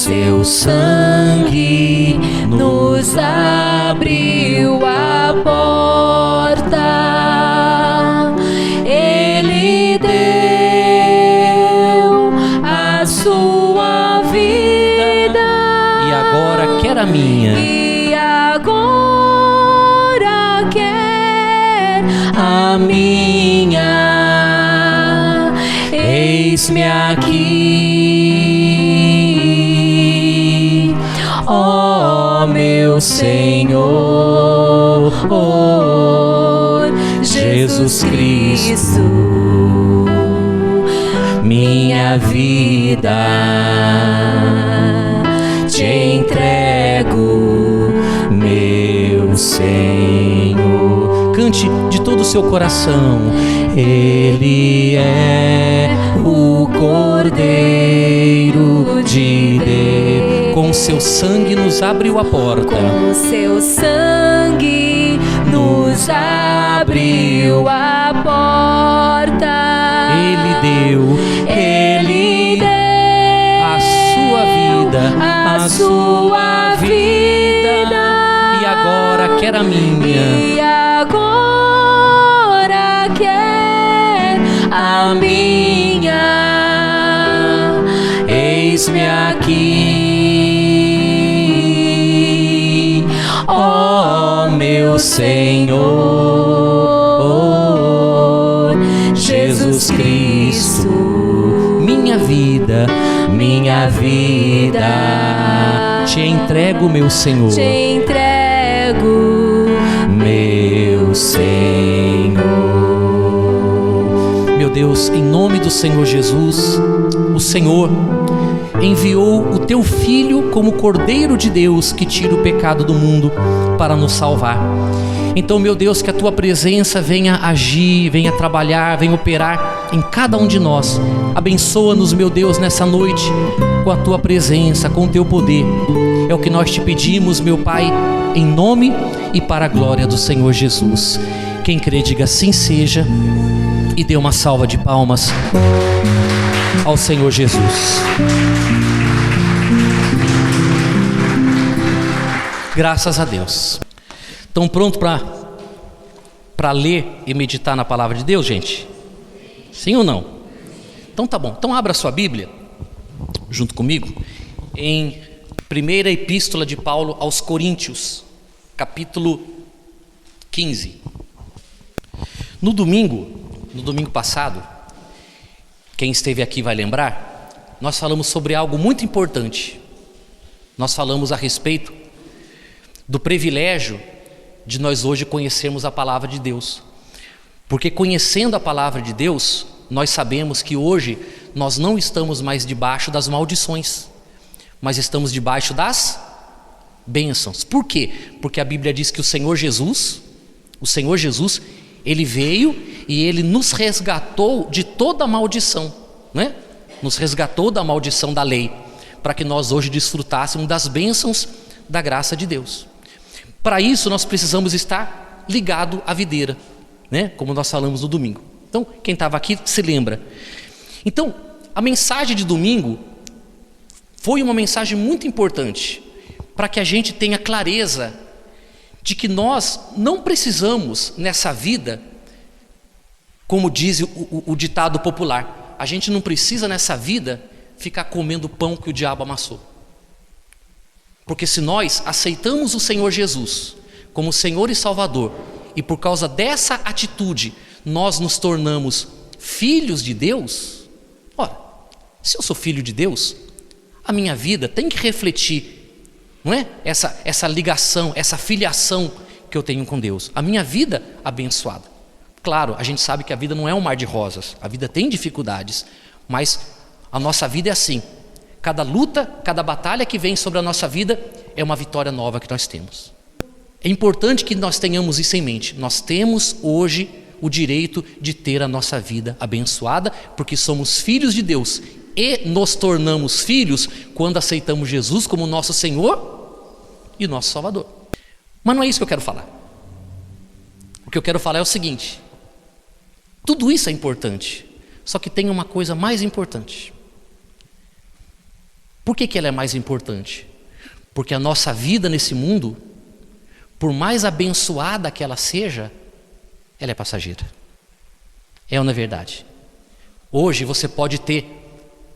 seu sangue nos abriu a porta. Ele deu a sua vida e agora quer a minha. E agora quer a minha. Eis-me aqui, ó meu Senhor, Jesus Cristo, minha vida te entrego, meu Senhor. Cante de todo o seu coração. Ele é o Cordeiro de Deus. Com seu sangue nos abriu a porta. Com seu sangue nos abriu a porta. Ele deu a sua vida, a sua vida. E agora quer a minha. E agora quer a minha. Eis-me aqui, ó meu Senhor, Jesus Cristo, Minha vida te entrego, meu Senhor. te entrego, meu Senhor. Meu Deus, em nome do Senhor Jesus, o Senhor enviou o teu Filho como Cordeiro de Deus que tira o pecado do mundo para nos salvar. Então, meu Deus, que a tua presença venha agir, venha trabalhar, venha operar em cada um de nós. Abençoa-nos, meu Deus, nessa noite com a tua presença, com o teu poder. É o que nós te pedimos, meu Pai, em nome e para a glória do Senhor Jesus. Quem crê, diga assim seja, e dê uma salva de palmas ao Senhor Jesus. Graças a Deus. Estão prontos para ler e meditar na palavra de Deus, gente? Sim ou não? Então tá bom. Então abra sua Bíblia junto comigo em primeira epístola de Paulo aos Coríntios, capítulo 15. No domingo passado, quem esteve aqui vai lembrar, nós falamos sobre algo muito importante. Nós falamos a respeito do privilégio de nós hoje conhecermos a palavra de Deus. Porque conhecendo a palavra de Deus, nós sabemos que hoje nós não estamos mais debaixo das maldições, mas estamos debaixo das bênçãos. Por quê? Porque a Bíblia diz que o Senhor Jesus, Ele veio e Ele nos resgatou de toda a maldição, né? Nos resgatou da maldição da lei, para que nós hoje desfrutássemos das bênçãos da graça de Deus. Para isso nós precisamos estar ligado à videira, né? Como nós falamos no domingo. Então, quem estava aqui se lembra. Então, a mensagem de domingo foi uma mensagem muito importante, para que a gente tenha clareza de que nós não precisamos nessa vida, como diz o ditado popular, a gente não precisa nessa vida ficar comendo pão que o diabo amassou. Porque se nós aceitamos o Senhor Jesus como Senhor e Salvador, e por causa dessa atitude nós nos tornamos filhos de Deus, ora, se eu sou filho de Deus, a minha vida tem que refletir, não é? Essa ligação, essa filiação que eu tenho com Deus, a minha vida abençoada. Claro, a gente sabe que a vida não é um mar de rosas, a vida tem dificuldades, mas a nossa vida é assim. Cada luta, cada batalha que vem sobre a nossa vida é uma vitória nova que nós temos. É importante que nós tenhamos isso em mente. Nós temos hoje o direito de ter a nossa vida abençoada, porque somos filhos de Deus e nos tornamos filhos quando aceitamos Jesus como nosso Senhor e nosso Salvador. Mas não é isso que eu quero falar. O que eu quero falar é o seguinte: tudo isso é importante, só que tem uma coisa mais importante. Por que ela é mais importante? Porque a nossa vida nesse mundo, por mais abençoada que ela seja, ela é passageira. É ou não é verdade? Hoje você pode ter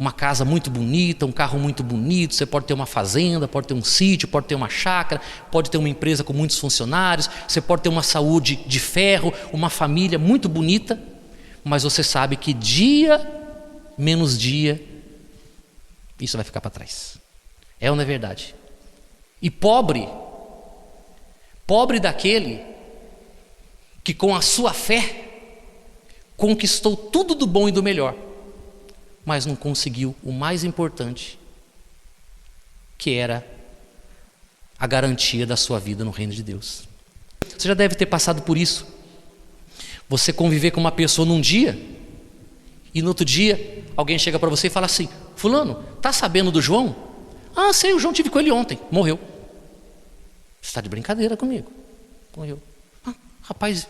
uma casa muito bonita, um carro muito bonito, você pode ter uma fazenda, pode ter um sítio, pode ter uma chácara, pode ter uma empresa com muitos funcionários, você pode ter uma saúde de ferro, uma família muito bonita, mas você sabe que dia menos dia isso vai ficar para trás. É ou não é verdade? E pobre daquele que com a sua fé conquistou tudo do bom e do melhor, mas não conseguiu o mais importante, que era a garantia da sua vida no reino de Deus. Você já deve ter passado por isso. Você conviver com uma pessoa num dia, e no outro dia alguém chega para você e fala assim: fulano, tá sabendo do João? Ah, sei, o João tive com ele ontem, morreu. Você está de brincadeira comigo? Morreu. Ah, rapaz,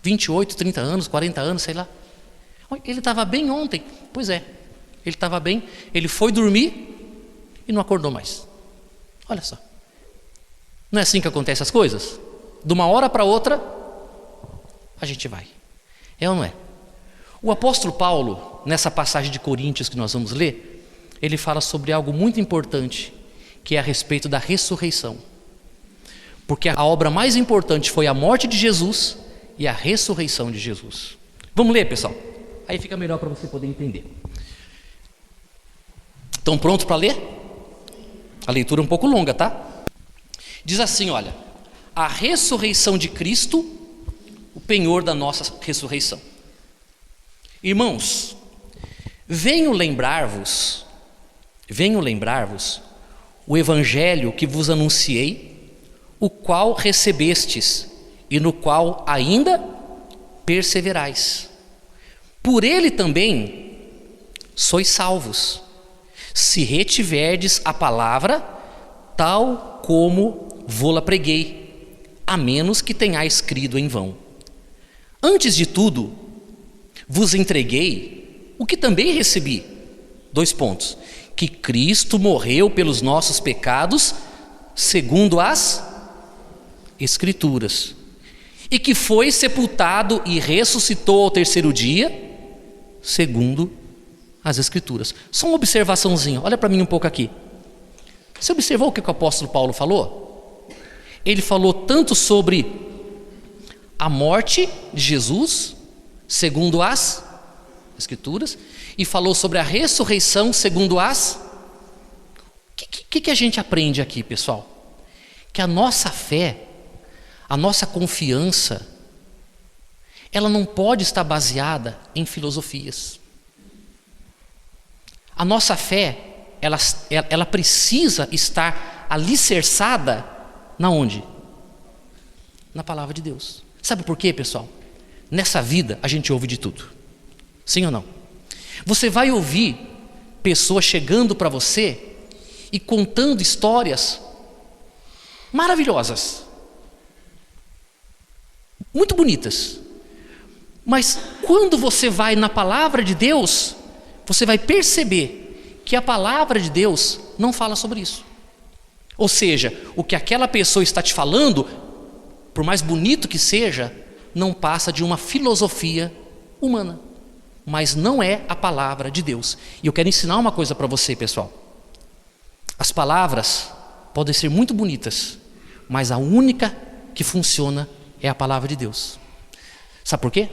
28, 30 anos, 40 anos, sei lá. Ele estava bem ontem. Pois é, ele estava bem, ele foi dormir e não acordou mais. Olha só. Não é assim que acontecem as coisas? De uma hora para outra, a gente vai. É ou não é? O apóstolo Paulo, nessa passagem de Coríntios que nós vamos ler, ele fala sobre algo muito importante, que é a respeito da ressurreição. Porque a obra mais importante foi a morte de Jesus e a ressurreição de Jesus. Vamos ler, pessoal? Aí fica melhor para você poder entender. Estão prontos para ler? A leitura é um pouco longa, tá? Diz assim, olha: a ressurreição de Cristo, o penhor da nossa ressurreição. Irmãos, venho lembrar-vos o evangelho que vos anunciei, o qual recebestes e no qual ainda perseverais. Por ele também sois salvos, se retiverdes a palavra tal como vô-la preguei, a menos que tenhais crido em vão. Antes de tudo, vos entreguei o que também recebi. 2 pontos. Que Cristo morreu pelos nossos pecados, segundo as Escrituras, e que foi sepultado e ressuscitou ao 3º dia, segundo as Escrituras. Só uma observaçãozinha, olha para mim um pouco aqui. Você observou o que o apóstolo Paulo falou? Ele falou tanto sobre a morte de Jesus, segundo as Escrituras, e falou sobre a ressurreição, segundo as... O que a gente aprende aqui, pessoal? Que a nossa fé, a nossa confiança, ela não pode estar baseada em filosofias. A nossa fé, ela precisa estar alicerçada na onde? Na palavra de Deus. Sabe por quê, pessoal? Nessa vida a gente ouve de tudo. Sim ou não? Você vai ouvir pessoas chegando para você e contando histórias maravilhosas, muito bonitas. Mas quando você vai na palavra de Deus, você vai perceber que a palavra de Deus não fala sobre isso. Ou seja, o que aquela pessoa está te falando, por mais bonito que seja, não passa de uma filosofia humana, mas não é a palavra de Deus. E eu quero ensinar uma coisa para você, pessoal. As palavras podem ser muito bonitas, mas a única que funciona é a palavra de Deus. Sabe por quê?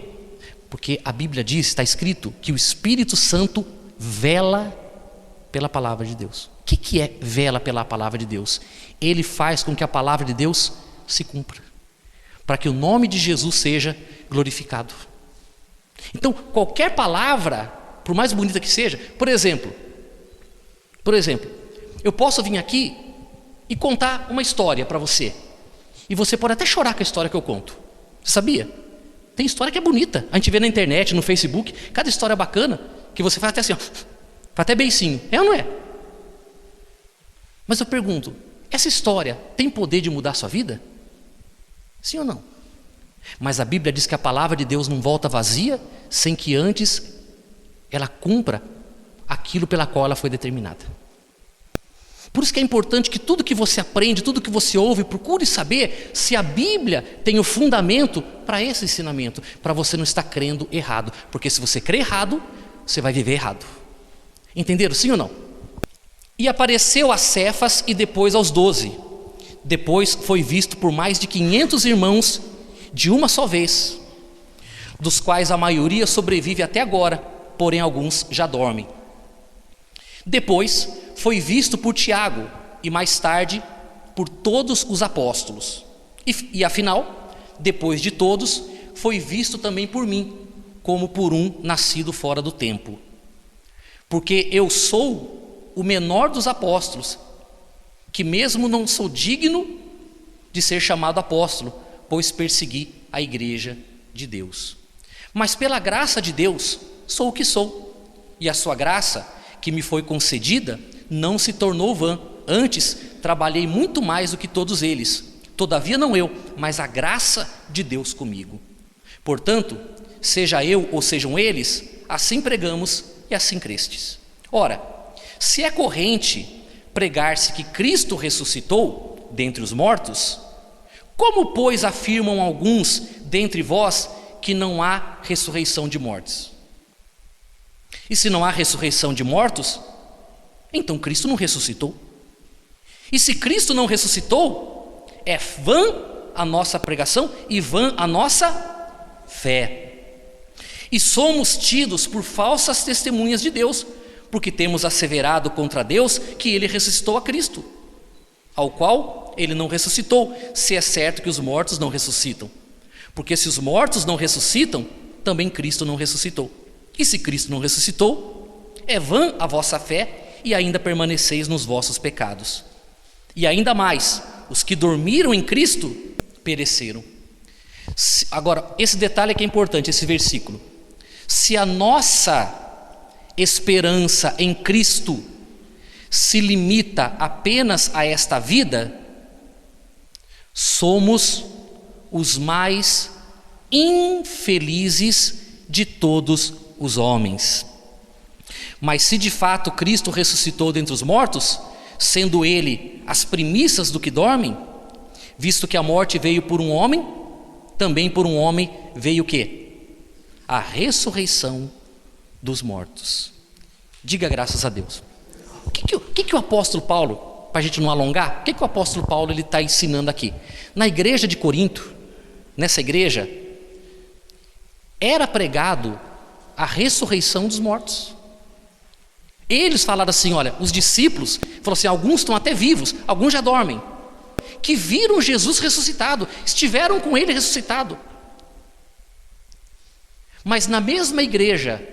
Porque a Bíblia diz, está escrito, que o Espírito Santo vela pela palavra de Deus. O que é vela pela palavra de Deus? Ele faz com que a palavra de Deus se cumpra, para que o nome de Jesus seja glorificado. Então, qualquer palavra, por mais bonita que seja, por exemplo, eu posso vir aqui e contar uma história para você, e você pode até chorar com a história que eu conto. Você sabia? Tem história que é bonita, a gente vê na internet, no Facebook, cada história bacana, que você faz até assim, ó, faz até beicinho, é ou não é? Mas eu pergunto, essa história tem poder de mudar a sua vida? Sim ou não? Mas a Bíblia diz que a palavra de Deus não volta vazia, sem que antes ela cumpra aquilo pela qual ela foi determinada. Por isso que é importante que tudo que você aprende, tudo que você ouve, procure saber se a Bíblia tem o fundamento para esse ensinamento, para você não estar crendo errado, porque se você crê errado, você vai viver errado. Entenderam, sim ou não? E apareceu a Cefas e depois aos 12. Depois foi visto por mais de 500 irmãos de uma só vez, dos quais a maioria sobrevive até agora, porém alguns já dormem. Depois foi visto por Tiago e mais tarde por todos os apóstolos. E afinal, depois de todos, foi visto também por mim, como por um nascido fora do tempo. Porque eu sou o menor dos apóstolos, que mesmo não sou digno de ser chamado apóstolo, pois persegui a igreja de Deus. Mas pela graça de Deus, sou o que sou, e a sua graça, que me foi concedida, não se tornou vã. Antes, trabalhei muito mais do que todos eles. Todavia não eu, mas a graça de Deus comigo. Portanto, seja eu ou sejam eles, assim pregamos e assim crestes. Ora, se é corrente pregar-se que Cristo ressuscitou dentre os mortos, como, pois, afirmam alguns dentre vós que não há ressurreição de mortos? E se não há ressurreição de mortos, então Cristo não ressuscitou. E se Cristo não ressuscitou, é vã a nossa pregação e vã a nossa fé. E somos tidos por falsas testemunhas de Deus, porque temos asseverado contra Deus que Ele ressuscitou a Cristo, ao qual Ele não ressuscitou, se é certo que os mortos não ressuscitam. Porque se os mortos não ressuscitam, também Cristo não ressuscitou. E se Cristo não ressuscitou, é vã a vossa fé e ainda permaneceis nos vossos pecados. E ainda mais, os que dormiram em Cristo pereceram. Agora, esse detalhe é que é importante, esse versículo. Se a nossa esperança em Cristo se limita apenas a esta vida, somos os mais infelizes de todos os homens. Mas se de fato Cristo ressuscitou dentre os mortos, sendo Ele as primícias do que dormem, visto que a morte veio por um homem, também por um homem veio o quê? A ressurreição dos mortos. Diga graças a Deus. O que o apóstolo Paulo, para a gente não alongar, o que o apóstolo Paulo está ensinando aqui? Na igreja de Corinto, nessa igreja, era pregado a ressurreição dos mortos. Eles falaram assim, olha, os discípulos, falaram assim, alguns estão até vivos, alguns já dormem, que viram Jesus ressuscitado, estiveram com Ele ressuscitado. Mas na mesma igreja,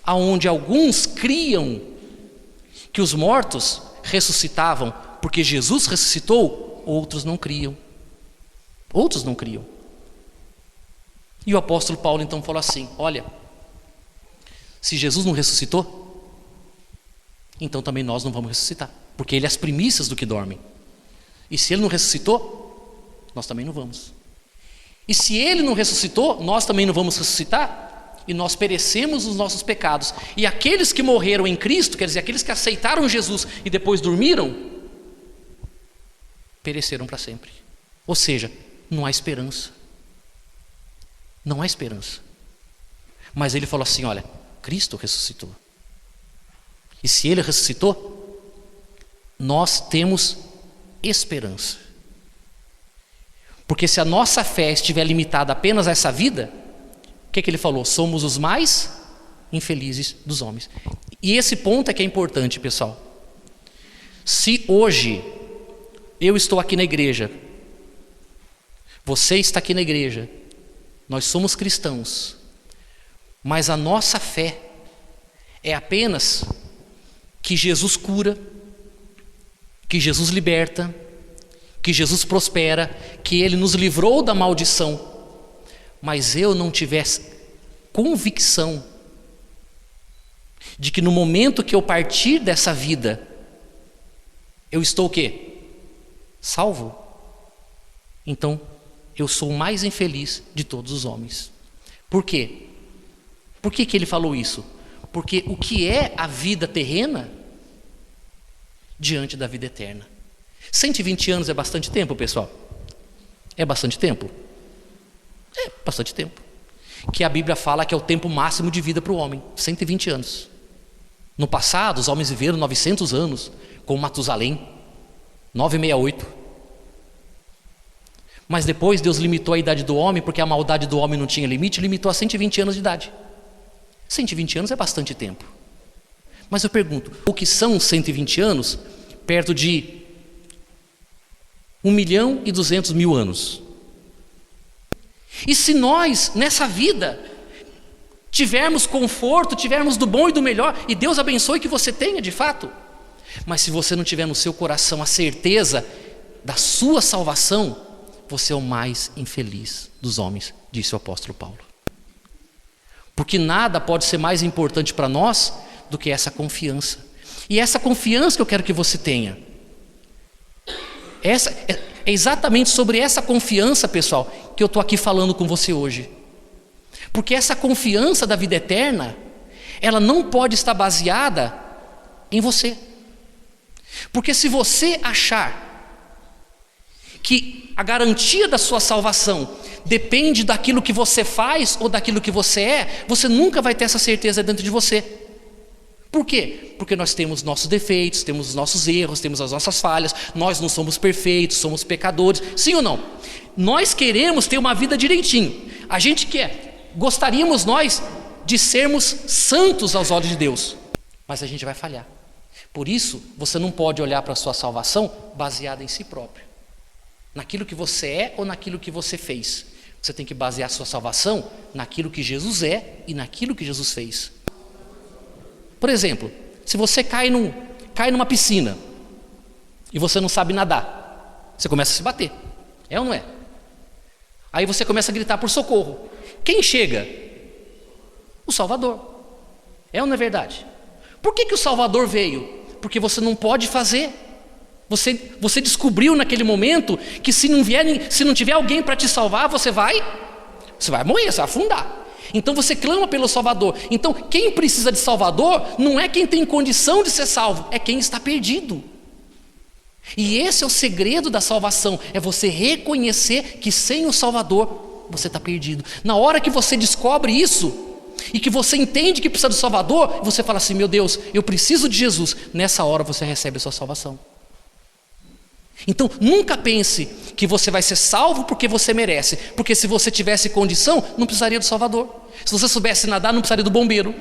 aonde alguns criam que os mortos ressuscitavam porque Jesus ressuscitou, outros não criam. Outros não criam. E o apóstolo Paulo então falou assim, olha, se Jesus não ressuscitou, então também nós não vamos ressuscitar, porque Ele é as primícias do que dormem. E se Ele não ressuscitou, nós também não vamos. E se Ele não ressuscitou, nós também não vamos ressuscitar, e nós perecemos os nossos pecados. E aqueles que morreram em Cristo, quer dizer, aqueles que aceitaram Jesus e depois dormiram, pereceram para sempre. Ou seja, não há esperança. Não há esperança. Mas ele falou assim, olha, Cristo ressuscitou. E se Ele ressuscitou, nós temos esperança. Porque se a nossa fé estiver limitada apenas a essa vida, o que ele falou? Somos os mais infelizes dos homens. E esse ponto é que é importante, pessoal. Se hoje eu estou aqui na igreja, você está aqui na igreja, nós somos cristãos, mas a nossa fé é apenas que Jesus cura, que Jesus liberta, que Jesus prospera, que Ele nos livrou da maldição, mas eu não tivesse convicção de que no momento que eu partir dessa vida, eu estou o quê? Salvo. Então, eu sou o mais infeliz de todos os homens. Por quê? Por que ele falou isso? Porque o que é a vida terrena diante da vida eterna. 120 anos é bastante tempo, pessoal? É bastante tempo? É bastante tempo. Que a Bíblia fala que é o tempo máximo de vida para o homem, 120 anos. No passado, os homens viveram 900 anos, com Matusalém, 968. Mas depois Deus limitou a idade do homem, porque a maldade do homem não tinha limite, limitou a 120 anos de idade. 120 anos é bastante tempo. Mas eu pergunto, o que são 120 anos perto de 1.200.000 anos? E se nós, nessa vida, tivermos conforto, tivermos do bom e do melhor, e Deus abençoe que você tenha de fato, mas se você não tiver no seu coração a certeza da sua salvação, você é o mais infeliz dos homens, disse o apóstolo Paulo. Porque nada pode ser mais importante para nós do que essa confiança. E essa confiança que eu quero que você tenha. É exatamente sobre essa confiança, pessoal, que eu estou aqui falando com você hoje. Porque essa confiança da vida eterna, ela não pode estar baseada em você. Porque se você achar que a garantia da sua salvação depende daquilo que você faz ou daquilo que você é, você nunca vai ter essa certeza dentro de você. Por quê? Porque nós temos nossos defeitos, temos os nossos erros, temos as nossas falhas, nós não somos perfeitos, somos pecadores, sim ou não? Nós queremos ter uma vida direitinho, a gente quer, gostaríamos nós de sermos santos aos olhos de Deus, mas a gente vai falhar. Por isso, você não pode olhar para a sua salvação baseada em si próprio, naquilo que você é ou naquilo que você fez. Você tem que basear a sua salvação naquilo que Jesus é e naquilo que Jesus fez. Por exemplo, se você cai numa piscina e você não sabe nadar, você começa a se bater, é ou não é? Aí você começa a gritar por socorro. Quem chega? O Salvador. É ou não é verdade? Por que o Salvador veio? Porque você não pode fazer. Você descobriu naquele momento que se não tiver alguém para te salvar, você vai morrer, você vai afundar. Então você clama pelo Salvador. Então quem precisa de Salvador não é quem tem condição de ser salvo, é quem está perdido. E esse é o segredo da salvação, é você reconhecer que sem o Salvador você está perdido. Na hora que você descobre isso e que você entende que precisa do Salvador, você fala assim: meu Deus, eu preciso de Jesus. Nessa hora você recebe a sua salvação. Então nunca pense que você vai ser salvo porque você merece, porque se você tivesse condição, não precisaria do Salvador. Se você soubesse nadar, não precisaria do bombeiro.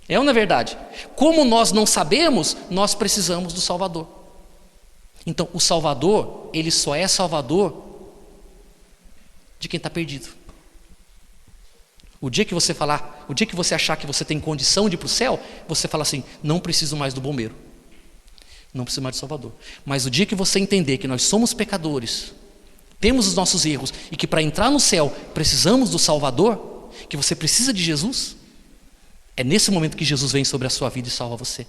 É ou não é verdade? Como nós não sabemos, nós precisamos do Salvador. Então o Salvador, ele só é Salvador de quem está perdido. O dia que você achar que você tem condição de ir para o céu, você fala assim: não preciso mais do bombeiro, não preciso mais do Salvador. Mas o dia que você entender que nós somos pecadores, temos os nossos erros, e que para entrar no céu precisamos do Salvador, que você precisa de Jesus, é nesse momento que Jesus vem sobre a sua vida e salva você.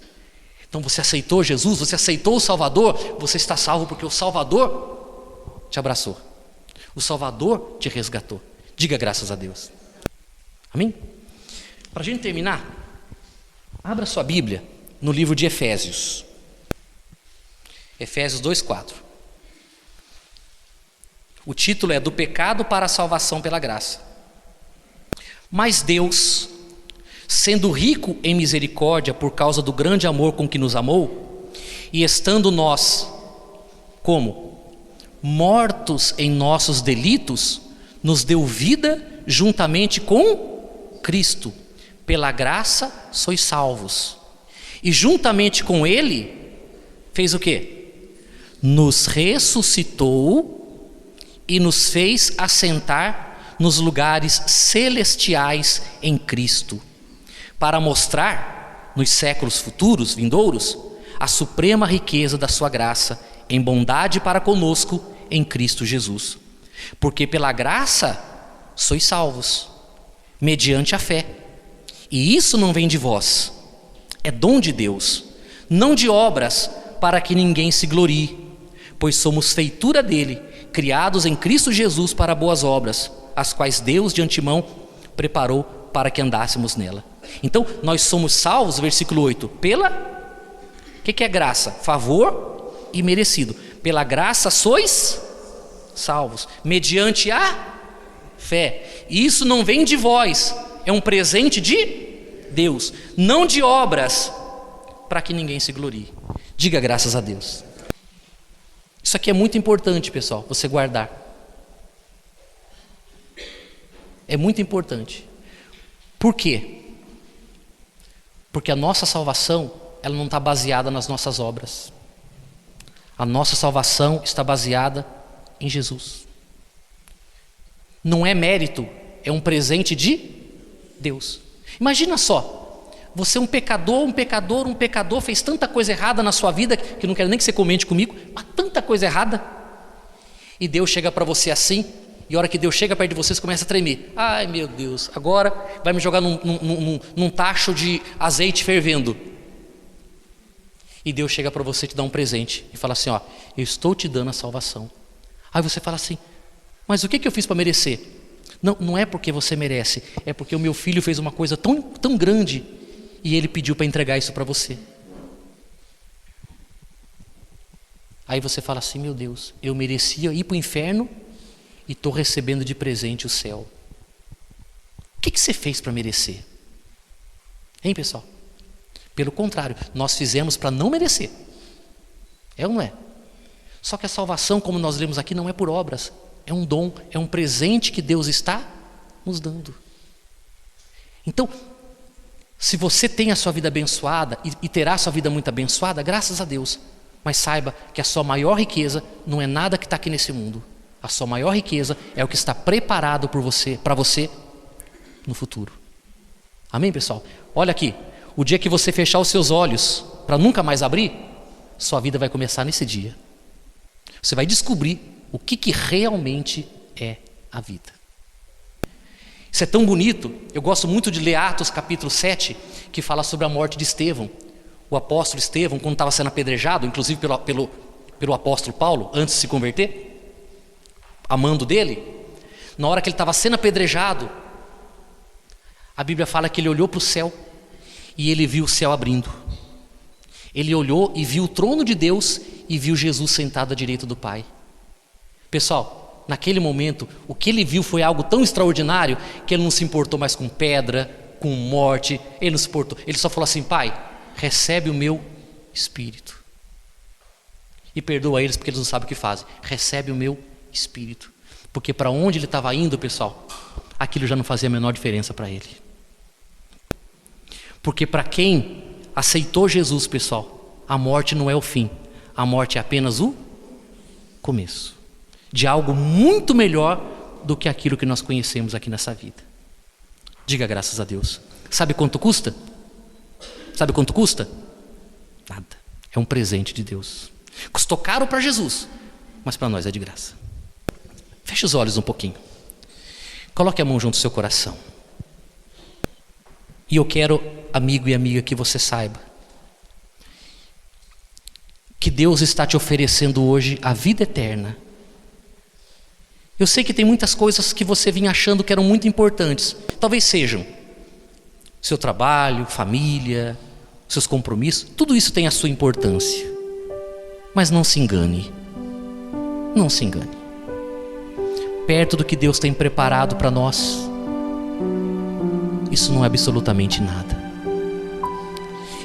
Então você aceitou Jesus, você aceitou o Salvador, você está salvo porque o Salvador te abraçou, o Salvador te resgatou. Diga graças a Deus. Amém? Para a gente terminar, abra sua Bíblia no livro de Efésios. Efésios 2:4. O título é Do Pecado para a Salvação pela Graça. Mas Deus, sendo rico em misericórdia por causa do grande amor com que nos amou, e estando nós, como? Mortos em nossos delitos, nos deu vida juntamente com Cristo. Pela graça sois salvos. E juntamente com Ele, fez o quê? Nos ressuscitou e nos fez assentar nos lugares celestiais em Cristo, para mostrar nos séculos futuros, vindouros, a suprema riqueza da sua graça em bondade para conosco em Cristo Jesus. Porque pela graça sois salvos, mediante a fé. E isso não vem de vós, é dom de Deus, não de obras, para que ninguém se glorie, pois somos feitura dele, criados em Cristo Jesus para boas obras, as quais Deus de antemão preparou para que andássemos nela. Então nós somos salvos, versículo 8, O que é graça? Favor imerecido. Pela graça sois salvos, mediante a fé. E isso não vem de vós, é um presente de Deus, não de obras, para que ninguém se glorie. Diga graças a Deus. Isso aqui é muito importante, pessoal, você guardar. É muito importante. Por quê? Porque a nossa salvação, ela não está baseada nas nossas obras. A nossa salvação está baseada em Jesus. Não é mérito, é um presente de Deus. Imagina só, você é um pecador, fez tanta coisa errada na sua vida, que não quero nem que você comente comigo, mas tanta coisa errada, e Deus chega para você assim, e a hora que Deus chega perto de você, você começa a tremer. Ai meu Deus, agora vai me jogar num tacho de azeite fervendo. E Deus chega para você e te dá um presente, e fala assim, ó, eu estou te dando a salvação. Aí você fala assim, mas o que eu fiz para merecer? Não é porque você merece, é porque o meu filho fez uma coisa tão grande, e ele pediu para entregar isso para você. Aí você fala assim, meu Deus, eu merecia ir para o inferno, e estou recebendo de presente o céu. O que você fez para merecer? Hein, pessoal? Pelo contrário, nós fizemos para não merecer. É ou não é? Só que a salvação, como nós lemos aqui, não é por obras. É um dom, é um presente que Deus está nos dando. Então, se você tem a sua vida abençoada e terá a sua vida muito abençoada, graças a Deus. Mas saiba que a sua maior riqueza não é nada que está aqui nesse mundo. A sua maior riqueza é o que está preparado para você no futuro. Amém, pessoal? Olha aqui, o dia que você fechar os seus olhos para nunca mais abrir, sua vida vai começar nesse dia. Você vai descobrir o que realmente é a vida. Isso é tão bonito. Eu gosto muito de ler Atos capítulo 7, que fala sobre a morte de Estevão. O apóstolo Estevão, quando estava sendo apedrejado, inclusive pelo apóstolo Paulo, antes de se converter, amando dele, na hora que ele estava sendo apedrejado, a Bíblia fala que ele olhou para o céu e ele viu o céu abrindo. Ele olhou e viu o trono de Deus e viu Jesus sentado à direita do Pai. Pessoal, naquele momento, o que ele viu foi algo tão extraordinário que ele não se importou mais com pedra, com morte, ele não se importou. Ele só falou assim, Pai, recebe o meu espírito. E perdoa eles porque eles não sabem o que fazem. Recebe o meu espírito. Porque para onde ele estava indo, pessoal, aquilo já não fazia a menor diferença para ele. Porque para quem aceitou Jesus, pessoal, a morte não é o fim. A morte é apenas o começo de algo muito melhor do que aquilo que nós conhecemos aqui nessa vida. Diga graças a Deus. Sabe quanto custa? Sabe quanto custa? Nada. É um presente de Deus. Custou caro para Jesus, mas para nós é de graça. Feche os olhos um pouquinho. Coloque a mão junto ao seu coração. E eu quero, amigo e amiga, que você saiba que Deus está te oferecendo hoje a vida eterna. Eu sei que tem muitas coisas que você vinha achando que eram muito importantes. Talvez sejam seu trabalho, família, seus compromissos. Tudo isso tem a sua importância. Mas não se engane. Não se engane. Perto do que Deus tem preparado para nós, isso não é absolutamente nada.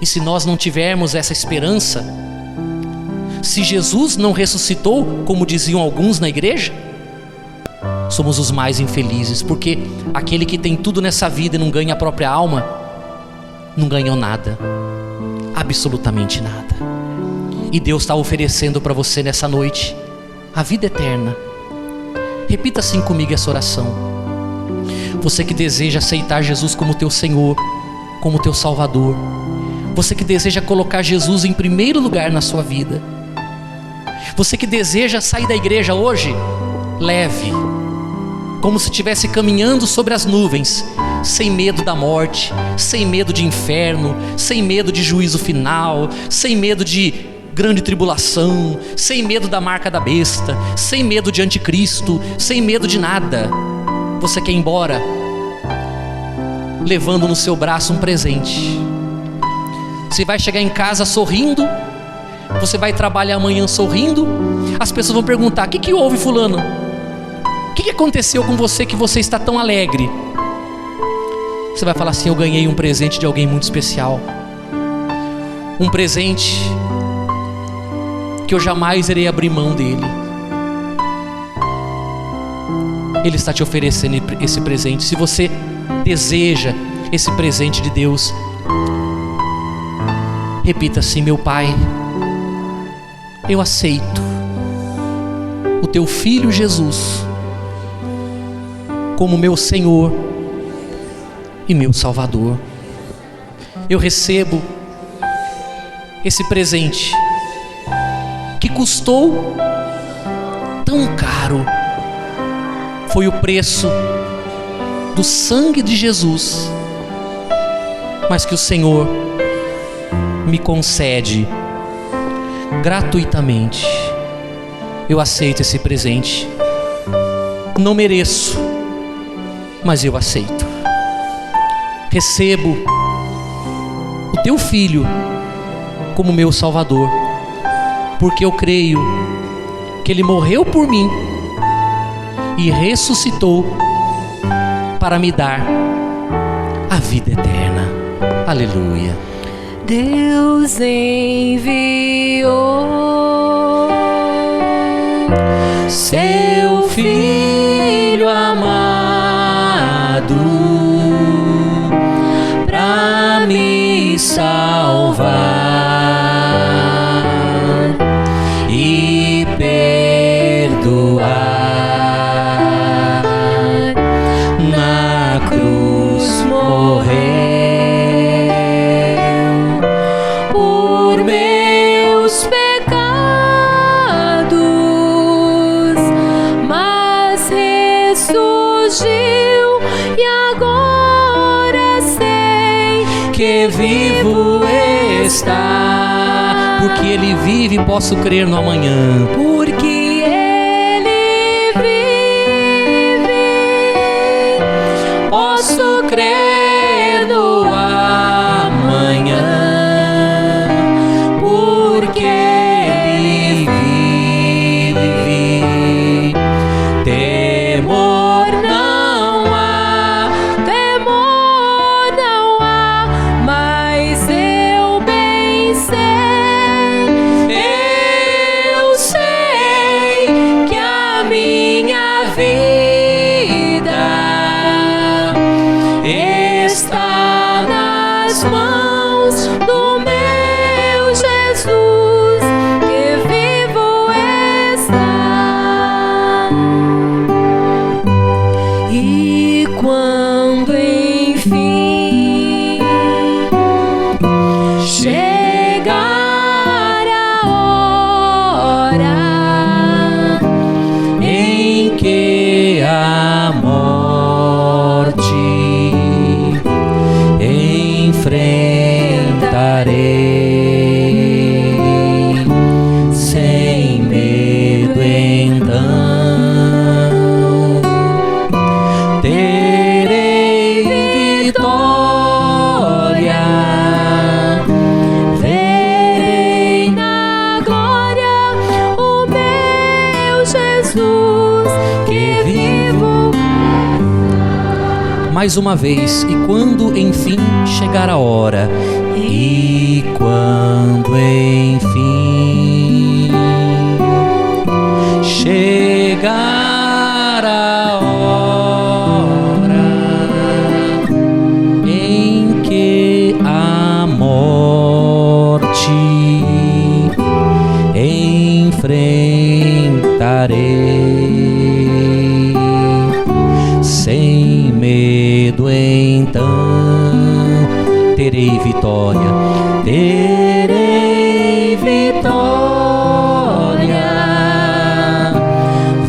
E se nós não tivermos essa esperança, se Jesus não ressuscitou, como diziam alguns na igreja, somos os mais infelizes, porque aquele que tem tudo nessa vida e não ganha a própria alma, não ganhou nada, absolutamente nada. E Deus está oferecendo para você nessa noite a vida eterna. Repita assim comigo essa oração. Você que deseja aceitar Jesus como teu Senhor, como teu Salvador, você que deseja colocar Jesus em primeiro lugar na sua vida, você que deseja sair da igreja hoje leve, como se estivesse caminhando sobre as nuvens, sem medo da morte, sem medo de inferno, sem medo de juízo final, sem medo de grande tribulação, sem medo da marca da besta, sem medo de anticristo, sem medo de nada. Você quer ir embora levando no seu braço um presente. Você vai chegar em casa sorrindo, Você vai trabalhar amanhã sorrindo. As pessoas vão perguntar: o que houve, fulano? O que aconteceu com você que você está tão alegre? Você vai falar assim: eu ganhei um presente de alguém muito especial. Um presente que eu jamais irei abrir mão dele. Ele está te oferecendo esse presente. Se você deseja esse presente de Deus, repita assim: meu Pai, eu aceito o teu Filho Jesus como meu Senhor e meu Salvador. Eu recebo esse presente que custou tão caro. Foi o preço do sangue de Jesus, mas que o Senhor me concede gratuitamente. Eu aceito esse presente. Não mereço, mas eu aceito. Recebo o teu Filho como meu Salvador, porque eu creio que Ele morreu por mim e ressuscitou para me dar a vida eterna. Aleluia. Deus enviou seu Filho amado para me salvar e perdoar. Na cruz morreu por meus pecados, mas ressurgiu e agora sei que vivo está. Porque Ele vive, posso crer no amanhã. Porque Ele vive, posso crer no amanhã. Porque Ele vive, temor não há, mas eu bem sei. Eu sei que a minha vida está nas mãos do meu Jesus, que vivo está. E quando enfim chegar a hora em que a morte enfrentarei, sem medo então terei vitória. Verei na glória o meu Jesus, que vivo. Mais uma vez: e quando enfim chegar a hora, e quando enfim chegar a hora em que a morte enfrentarei, sem medo então terei vitória. Terei vitória.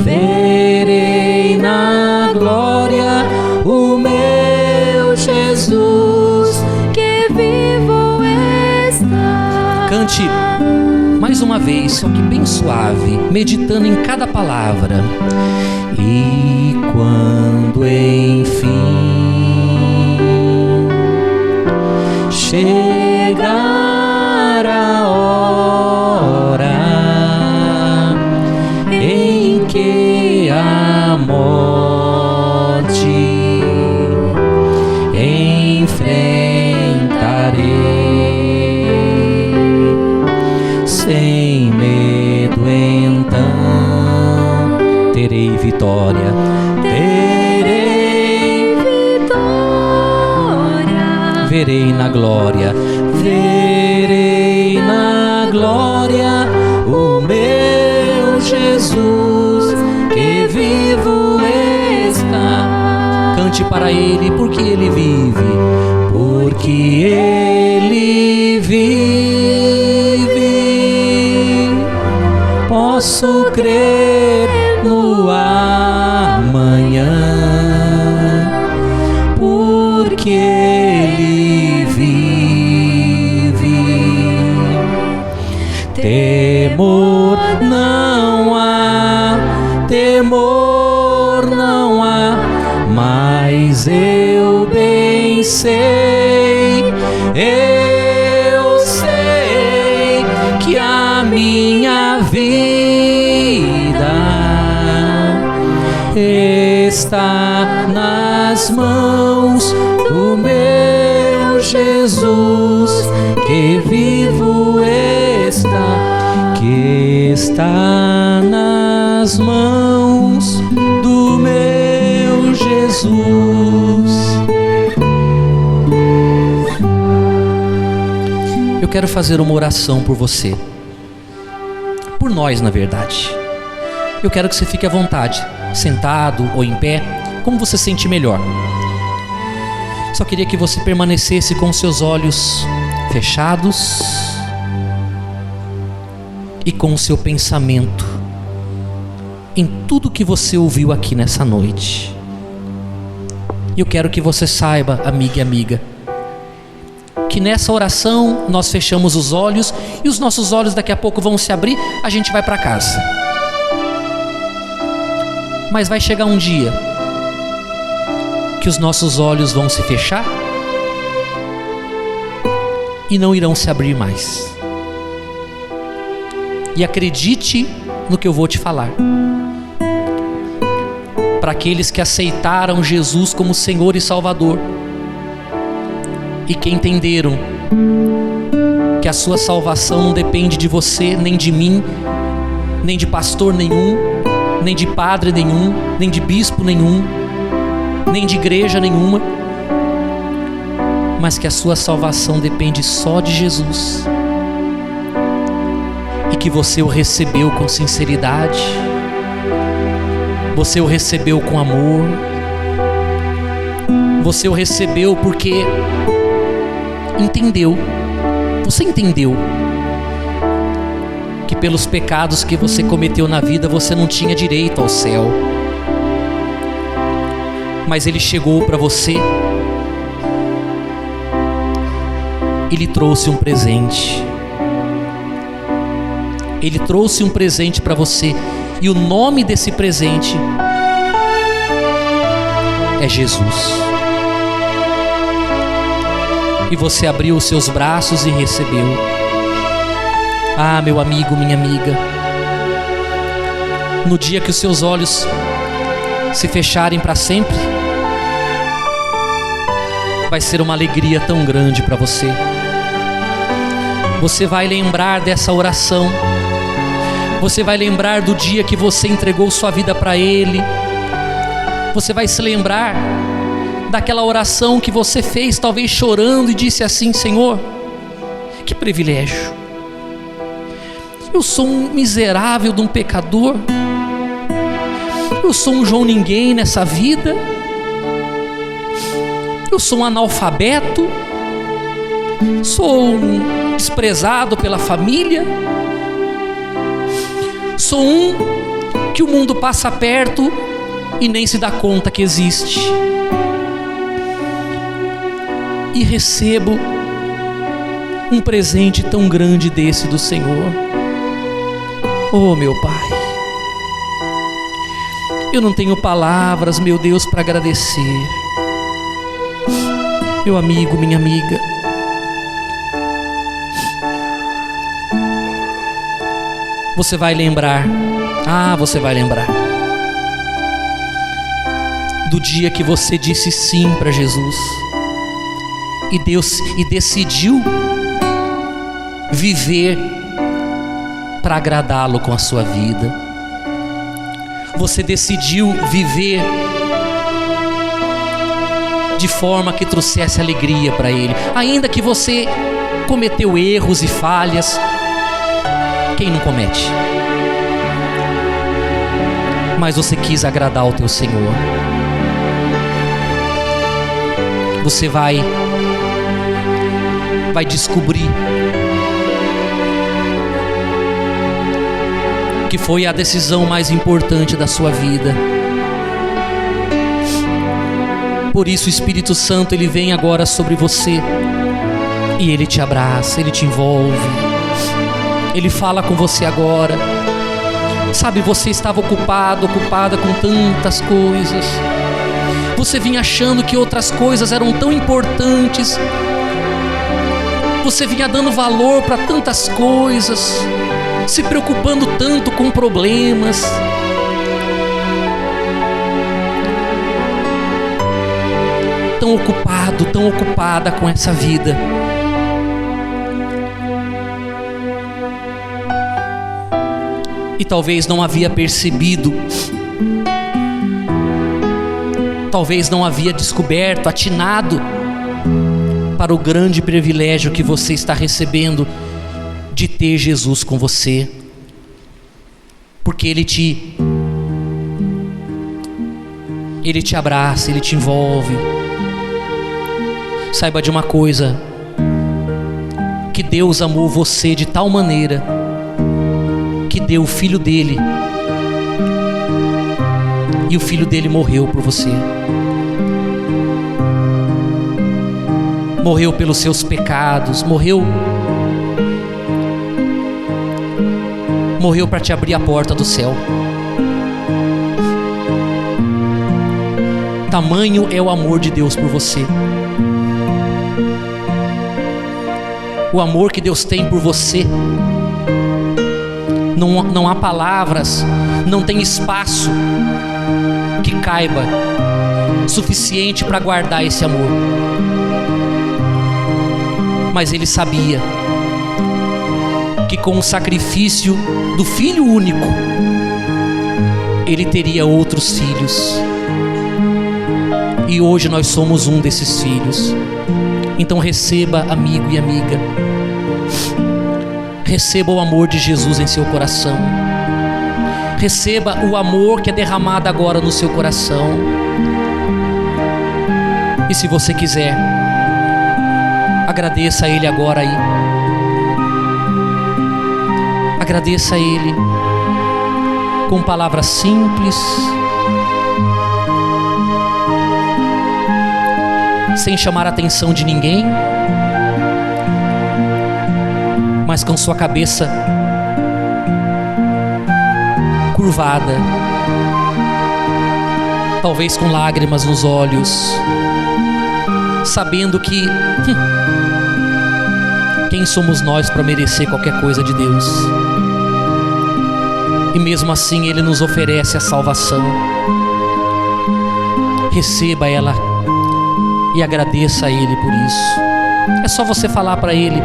Verei na glória o meu Jesus, Que vivo está. Cante mais uma vez, só que bem suave, meditando em cada palavra. E quando enfim chegar a verei na glória, verei na glória o meu Jesus que vivo está. Cante para Ele, porque Ele vive, porque Ele vive. Posso crer no amanhã, porque Ele vive. Temor não há, temor não há, mas eu bem sei, eu sei que a minha vida está nas mãos do meu Jesus, que vivo está, que está nas mãos do meu Jesus. Eu quero fazer uma oração por você, por nós, na verdade. Eu quero que você fique à vontade, sentado ou em pé, como você sente melhor. Só queria que você permanecesse com seus olhos fechados e com o seu pensamento em tudo que você ouviu aqui nessa noite. E eu quero que você saiba, amiga e amiga, que nessa oração nós fechamos os olhos e os nossos olhos daqui a pouco vão se abrir, a gente vai para casa. Mas vai chegar um dia que os nossos olhos vão se fechar e não irão se abrir mais. E acredite no que eu vou te falar. Para aqueles que aceitaram Jesus como Senhor e Salvador e que entenderam que a sua salvação não depende de você, nem de mim, nem de pastor nenhum, nem de padre nenhum, nem de bispo nenhum, nem de igreja nenhuma, mas que a sua salvação depende só de Jesus, e que você o recebeu com sinceridade, você o recebeu com amor, você o recebeu porque entendeu, você entendeu que pelos pecados que você cometeu na vida você não tinha direito ao céu, mas Ele chegou para você, Ele trouxe um presente, Ele trouxe um presente para você, e o nome desse presente é Jesus. E você abriu os seus braços e recebeu. Ah, meu amigo, minha amiga, no dia que os seus olhos se fecharem para sempre, vai ser uma alegria tão grande para você. Você vai lembrar dessa oração, você vai lembrar do dia que você entregou sua vida para Ele, você vai se lembrar daquela oração que você fez, talvez chorando, e disse assim: Senhor, que privilégio, eu sou um miserável de um pecador, eu sou um João Ninguém nessa vida, eu sou um analfabeto, sou um desprezado pela família, sou um que o mundo passa perto e nem se dá conta que existe, e recebo um presente tão grande desse do Senhor. Oh, meu Pai, eu não tenho palavras, meu Deus, para agradecer. Meu amigo, minha amiga, você vai lembrar, você vai lembrar do dia que você disse sim para Jesus e decidiu viver para agradá-lo com a sua vida. Você decidiu viver de forma que trouxesse alegria para Ele. Ainda que você cometeu erros e falhas, quem não comete? Mas você quis agradar ao teu Senhor. Você vai descobrir que foi a decisão mais importante da sua vida. Por isso o Espírito Santo, ele vem agora sobre você e ele te abraça, ele te envolve, ele fala com você agora. Sabe, você estava ocupada com tantas coisas, você vinha achando que outras coisas eram tão importantes, você vinha dando valor para tantas coisas, se preocupando tanto com problemas. Tão ocupada com essa vida. E talvez não havia percebido, talvez não havia descoberto, atinado para o grande privilégio que você está recebendo de ter Jesus com você, porque Ele te abraça, Ele te envolve. Saiba de uma coisa, que Deus amou você de tal maneira que deu o Filho dele, e o Filho dele morreu por você, morreu pelos seus pecados, morreu para te abrir a porta do céu. Tamanho é o amor de Deus por você. O amor que Deus tem por você, não há palavras, não tem espaço que caiba suficiente para guardar esse amor. Mas Ele sabia que com o sacrifício do Filho único, Ele teria outros filhos, e hoje nós somos um desses filhos. Então receba, amigo e amiga, receba o amor de Jesus em seu coração, receba o amor que é derramado agora no seu coração. E se você quiser, agradeça a Ele agora aí, agradeça a Ele com palavras simples, sem chamar a atenção de ninguém, mas com sua cabeça curvada, talvez com lágrimas nos olhos, sabendo que quem somos nós para merecer qualquer coisa de Deus? E mesmo assim Ele nos oferece a salvação. Receba ela e agradeça a Ele por isso. É só você falar para Ele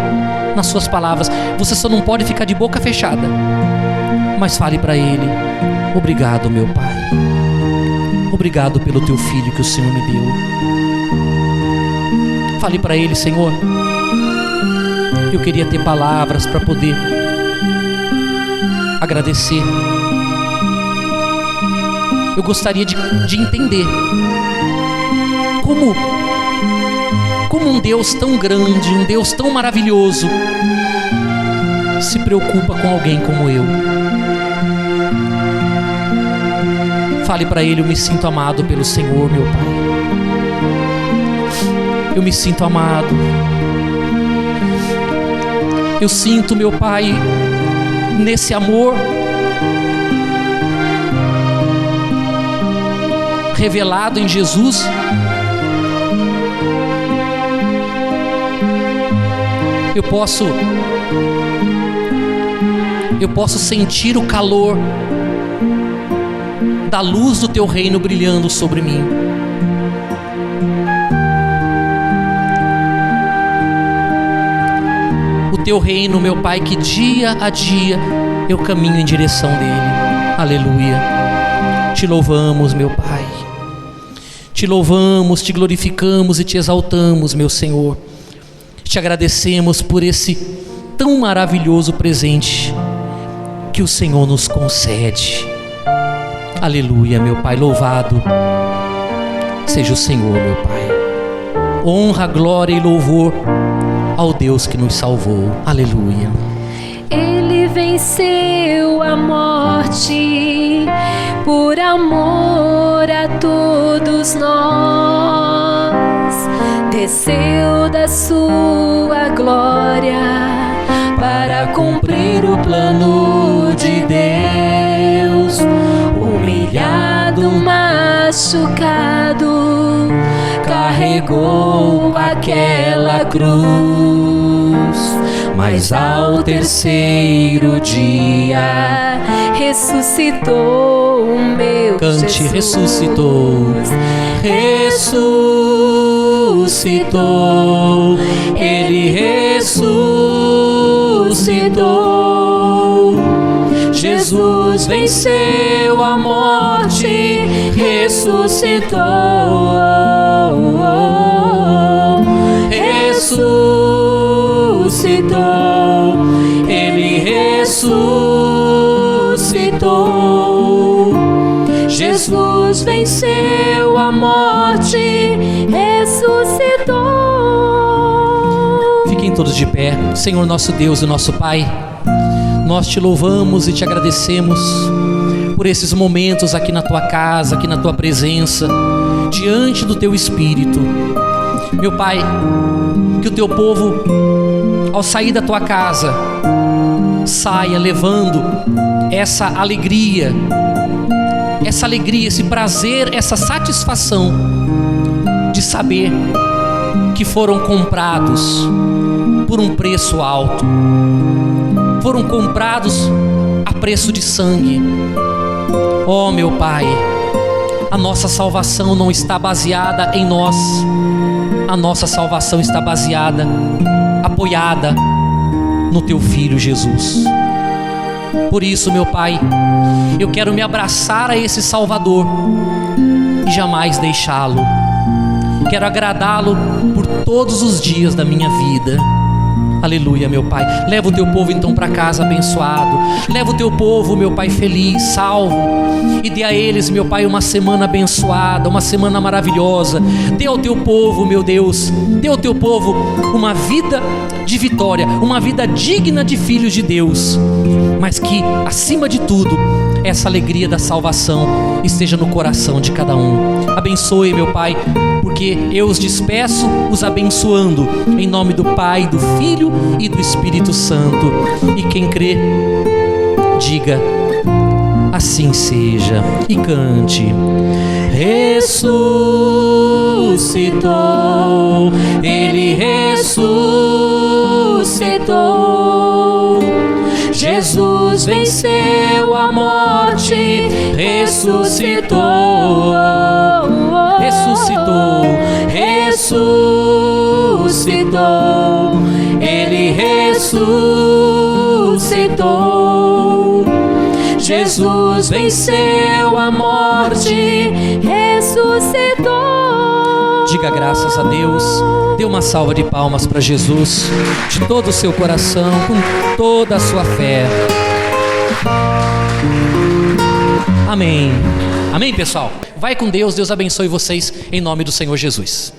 nas suas palavras. Você só não pode ficar de boca fechada, mas fale para Ele: obrigado, meu Pai, obrigado pelo teu Filho que o Senhor me deu. Fale para Ele: Senhor, eu queria ter palavras para poder agradecer. Eu gostaria de entender como um Deus tão grande, um Deus tão maravilhoso, se preocupa com alguém como eu. Fale para Ele: eu me sinto amado pelo Senhor, meu Pai. Eu me sinto amado. Eu sinto, meu Pai, nesse amor revelado em Jesus, eu posso sentir o calor da luz do teu reino brilhando sobre mim. O teu reino, meu Pai, que dia a dia eu caminho em direção dele. Aleluia. Te louvamos, meu Pai. Te louvamos, te glorificamos e te exaltamos, meu Senhor. Te agradecemos por esse tão maravilhoso presente que o Senhor nos concede. Aleluia, meu Pai, louvado seja o Senhor, meu Pai. Honra, glória e louvor ao Deus que nos salvou. Aleluia. Ele venceu a morte por amor a todos nós. Desceu da sua glória para cumprir o plano de Deus. Humilhado, machucado, carregou aquela cruz, mas ao terceiro dia ressuscitou o meu Cante, Jesus. ressuscitou, ressuscitou, Ele ressuscitou. Jesus venceu a morte, ressuscitou, ressuscitou, Ele ressuscitou. Jesus venceu a morte, ressuscitou. Fiquem todos de pé. Senhor nosso Deus e nosso Pai, nós te louvamos e te agradecemos por esses momentos aqui na tua casa, aqui na tua presença, diante do teu Espírito. Meu Pai, que o teu povo, ao sair da tua casa, saia levando essa alegria, esse prazer, essa satisfação de saber que foram comprados por um preço alto, foram comprados a preço de sangue. Oh, meu Pai, a nossa salvação não está baseada em nós, a nossa salvação está baseada, apoiada no Teu Filho Jesus. Por isso, meu Pai, eu quero me abraçar a esse Salvador e jamais deixá-lo. Quero agradá-lo por todos os dias da minha vida. Aleluia, meu Pai. Leva o teu povo então para casa abençoado. Leva o teu povo, meu Pai, feliz, salvo. E dê a eles, meu Pai, uma semana abençoada, uma semana maravilhosa. Dê ao teu povo, meu Deus, dê ao teu povo uma vida de vitória, uma vida digna de filhos de Deus. Mas que, acima de tudo, essa alegria da salvação esteja no coração de cada um. Abençoe, meu Pai, porque eu os despeço, os abençoando, em nome do Pai, do Filho e do Espírito Santo. E quem crê, diga: assim seja, e cante: ressuscitou, Ele ressuscitou. Jesus venceu a morte, ressuscitou, ressuscitou, ressuscitou, Ele ressuscitou. Jesus venceu a morte, ressuscitou. Diga graças a Deus. Dê uma salva de palmas para Jesus, de todo o seu coração, com toda a sua fé. Amém. Amém, pessoal. Vai com Deus. Deus abençoe vocês em nome do Senhor Jesus.